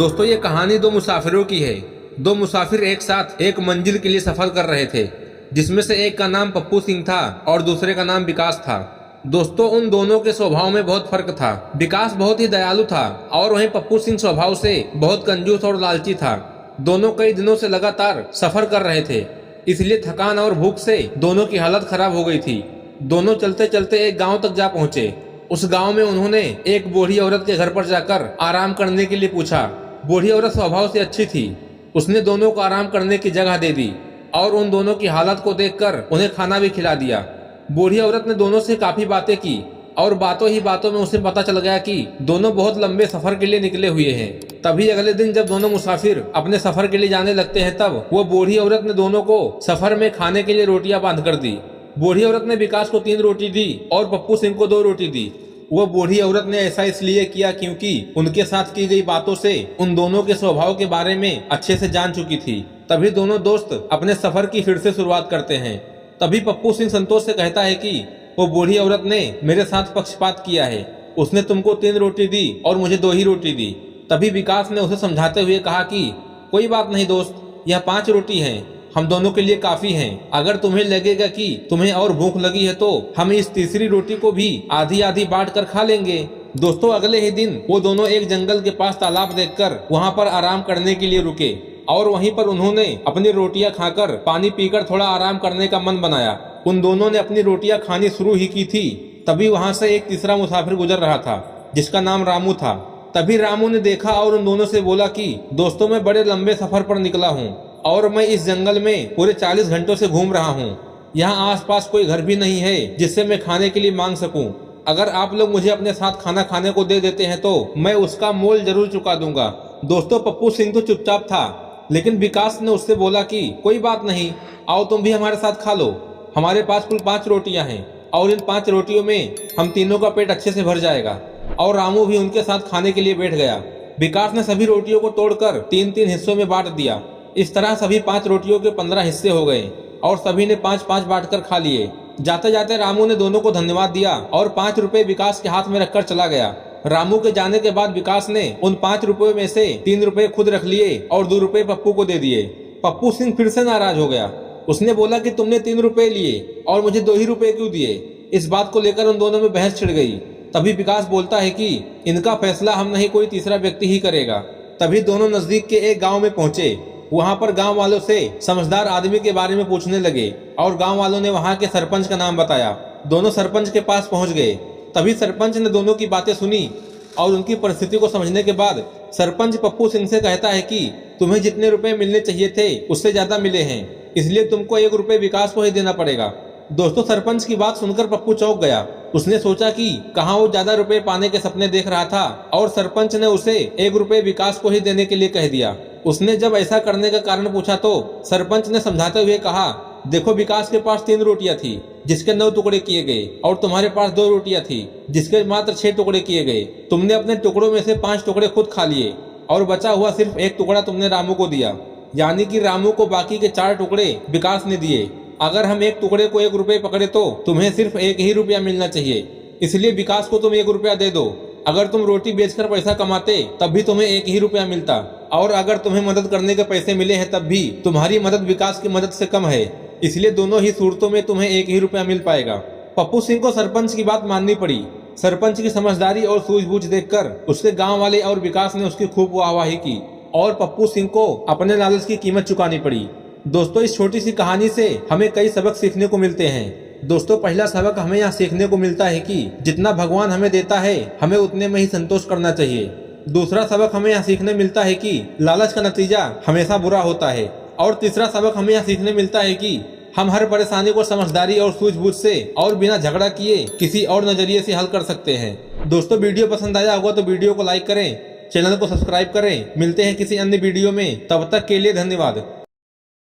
दोस्तों ये कहानी दो मुसाफिरों की है। दो मुसाफिर एक साथ एक मंजिल के लिए सफर कर रहे थे, जिसमें से एक का नाम पप्पू सिंह था और दूसरे का नाम विकास था। दोस्तों उन दोनों के स्वभाव में बहुत फर्क था। विकास बहुत ही दयालु था और वहीं पप्पू सिंह स्वभाव से बहुत कंजूस और लालची था। दोनों कई दिनों से लगातार सफर कर रहे थे, इसलिए थकान और भूख से दोनों की हालत खराब हो गई थी। दोनों चलते चलते एक गांव तक जा पहुंचे। उस गांव में उन्होंने एक बूढ़ी औरत के घर पर जाकर आराम करने के लिए पूछा। बूढ़ी औरत स्वभाव से अच्छी थी। उसने दोनों को आराम करने की जगह दे दी और उन दोनों की हालत को देखकर उन्हें खाना भी खिला दिया। बूढ़ी औरत ने दोनों से काफी बातें की और बातों ही बातों में उसे पता चल गया कि दोनों बहुत लंबे सफर के लिए निकले हुए हैं। तभी अगले दिन जब दोनों मुसाफिर अपने सफर के लिए जाने लगते हैं, तब वो बूढ़ी औरत ने दोनों को सफर में खाने के लिए रोटियां बांध कर दी। बूढ़ी औरत ने विकास को 3 रोटी दी और पप्पू सिंह को 2 रोटी दी। वो बूढ़ी औरत ने ऐसा इसलिए किया क्योंकि उनके साथ की गई बातों से उन दोनों के स्वभाव के बारे में अच्छे से जान चुकी थी। तभी दोनों दोस्त अपने सफर की फिर से शुरुआत करते हैं। तभी पप्पू सिंह संतोष से कहता है कि वो बूढ़ी औरत ने मेरे साथ पक्षपात किया है। उसने तुमको 3 रोटी दी और मुझे 2 ही रोटी दी। तभी विकास ने उसे समझाते हुए कहा कि कोई बात नहीं दोस्त, यह 5 रोटी है, हम दोनों के लिए काफी हैं। अगर तुम्हें लगेगा कि तुम्हें और भूख लगी है तो हम इस तीसरी रोटी को भी आधी आधी बांट कर खा लेंगे। दोस्तों अगले ही दिन वो दोनों एक जंगल के पास तालाब देखकर वहां पर आराम करने के लिए रुके और वहीं पर उन्होंने अपनी रोटियां खाकर पानी पीकर थोड़ा आराम करने का मन बनाया। उन दोनों ने अपनी रोटियां खानी शुरू ही की थी, तभी वहां से एक तीसरा मुसाफिर गुजर रहा था जिसका नाम रामू था। तभी रामू ने देखा और उन दोनों से बोला कि दोस्तों मैं बड़े लंबे सफर पर निकला हूँ और मैं इस जंगल में पूरे 40 घंटों से घूम रहा हूँ। यहाँ आसपास कोई घर भी नहीं है जिससे मैं खाने के लिए मांग सकूं। अगर आप लोग मुझे अपने साथ खाना खाने को दे देते हैं तो मैं उसका मोल जरूर चुका दूंगा। दोस्तों पप्पू सिंह तो चुपचाप था, लेकिन विकास ने उससे बोला कि कोई बात नहीं, आओ तुम भी हमारे साथ खा लो। हमारे पास कुल 5 रोटियां हैं और इन 5 रोटियों में हम तीनों का पेट अच्छे से भर जाएगा। और रामू भी उनके साथ खाने के लिए बैठ गया। विकास ने सभी रोटियों को तोड़कर 3-3 हिस्सों में बांट दिया। इस तरह सभी 5 रोटियों के 15 हिस्से हो गए और सभी ने 5-5 बांटकर खा लिए। जाते जाते रामू ने दोनों को धन्यवाद दिया और 5 रुपए विकास के हाथ में रखकर चला गया। रामू के जाने के बाद विकास ने उन 5 रुपयों में से 3 रुपए खुद रख लिए और 2 रुपए पप्पू को दे दिए। पप्पू सिंह फिर से नाराज हो गया। उसने बोला कि तुमने 3 रुपए लिए और मुझे 2 ही रुपए क्यों दिए। इस बात को लेकर उन दोनों में बहस छिड़ गई। तभी विकास बोलता है कि इनका फैसला हम नहीं, कोई तीसरा व्यक्ति ही करेगा। तभी दोनों नजदीक के एक गाँव में पहुंचे। वहां पर गांव वालों से समझदार आदमी के बारे में पूछने लगे और गांव वालों ने वहां के सरपंच का नाम बताया। दोनों सरपंच के पास पहुंच गए। तभी सरपंच ने दोनों की बातें सुनी और उनकी परिस्थिति को समझने के बाद सरपंच पप्पू सिंह से कहता है कि तुम्हें जितने रुपए मिलने चाहिए थे उससे ज्यादा मिले हैं, इसलिए तुमको 1 रुपए विकास को ही देना पड़ेगा। दोस्तों सरपंच की बात सुनकर पप्पू चौंक गया। उसने सोचा कि कहाँ वो ज्यादा रुपए पाने के सपने देख रहा था और सरपंच ने उसे 1 रुपए विकास को ही देने के लिए कह दिया। उसने जब ऐसा करने का कारण पूछा तो सरपंच ने समझाते हुए कहा, देखो विकास के पास 3 रोटियां थी जिसके 9 टुकड़े किए गए और तुम्हारे पास 2 रोटियां थी जिसके मात्र 6 टुकड़े किए गए। तुमने अपने टुकड़ों में से 5 टुकड़े खुद खा लिए और बचा हुआ सिर्फ 1 टुकड़ा तुमने रामू को दिया, यानी कि रामू को बाकी के 4 टुकड़े विकास ने दिए। अगर हम 1 टुकड़े को 1 रुपए पकड़े तो तुम्हें सिर्फ 1 ही रुपया मिलना चाहिए, इसलिए विकास को तुम 1 रुपया दे दो। अगर तुम रोटी बेचकर पैसा कमाते तब भी तुम्हें 1 ही रुपया मिलता, और अगर तुम्हें मदद करने के पैसे मिले हैं तब भी तुम्हारी मदद विकास की मदद से कम है, इसलिए दोनों ही सूरतों में तुम्हें 1 ही रुपया मिल पाएगा। पप्पू सिंह को सरपंच की बात माननी पड़ी। सरपंच की समझदारी और सूझबूझ देखकर उसके गाँव वाले और विकास ने उसकी खूब वाहवाही की और पप्पू सिंह को अपने लालच की कीमत चुकानी पड़ी। दोस्तों इस छोटी सी कहानी से हमें कई सबक सीखने को मिलते हैं। दोस्तों पहला सबक हमें यहाँ सीखने को मिलता है कि जितना भगवान हमें देता है हमें उतने में ही संतोष करना चाहिए। दूसरा सबक हमें यहाँ सीखने मिलता है कि लालच का नतीजा हमेशा बुरा होता है। और तीसरा सबक हमें यहाँ सीखने मिलता है कि हम हर परेशानी को समझदारी और सूझबूझ से और बिना झगड़ा किए किसी और नजरिए से हल कर सकते हैं। दोस्तों वीडियो पसंद आया होगा तो वीडियो को लाइक करें, चैनल को सब्सक्राइब करें। मिलते हैं किसी अन्य वीडियो में, तब तक के लिए धन्यवाद।